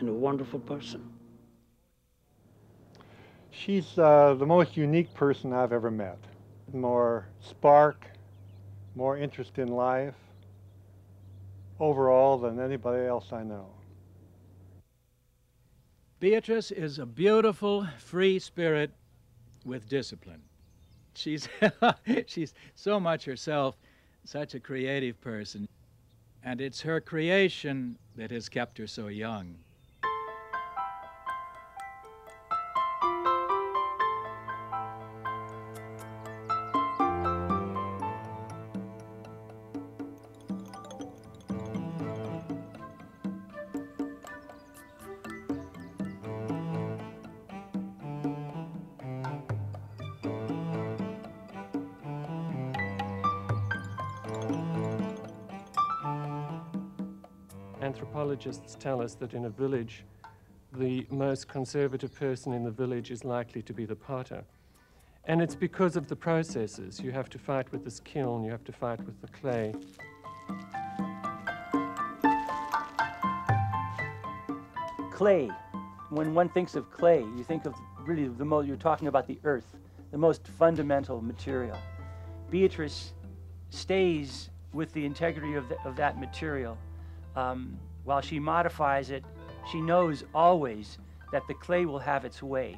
and a wonderful person. She's the most unique person I've ever met. More spark, more interest in life, overall than anybody else I know. Beatrice is a beautiful, free spirit with discipline. She's so much herself, such a creative person, and it's her creation that has kept her so young. Anthropologists tell us that in a village, the most conservative person in the village is likely to be the potter. And it's because of the processes. You have to fight with this kiln, you have to fight with the clay. Clay. When one thinks of clay, you think of really you're talking about the earth, the most fundamental material. Beatrice stays with the integrity of that material. While she modifies it, she knows always that the clay will have its way.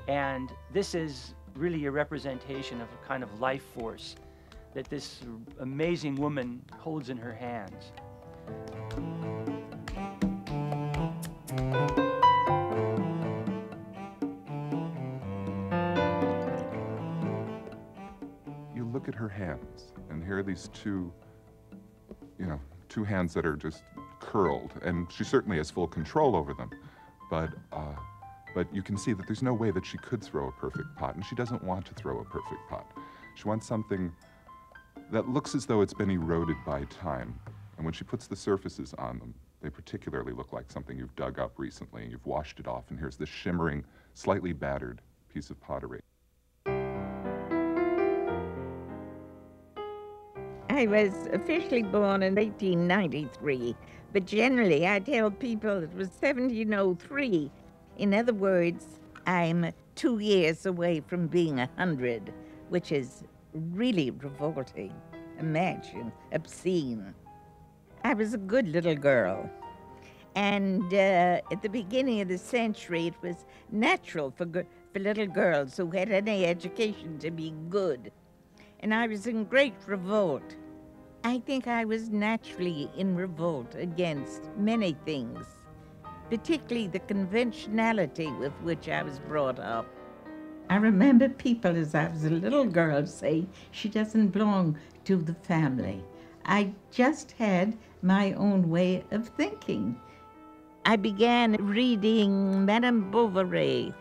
And this is really a representation of a kind of life force that this amazing woman holds in her hands. You look at her hands, and here are these two hands that are just curled, and she certainly has full control over them, but you can see that there's no way that she could throw a perfect pot, and she doesn't want to throw a perfect pot. She wants something that looks as though it's been eroded by time, and when she puts the surfaces on them, they particularly look like something you've dug up recently, and you've washed it off, and here's this shimmering, slightly battered piece of pottery. I was officially born in 1893, but generally I tell people it was 1703. In other words, I'm 2 years away from being 100, which is really revolting. Imagine, obscene. I was a good little girl. And at the beginning of the century, it was natural for little girls who had any education to be good. And I was in great revolt. I think I was naturally in revolt against many things, particularly the conventionality with which I was brought up. I remember people, as I was a little girl, say, she doesn't belong to the family. I just had my own way of thinking. I began reading Madame Bovary,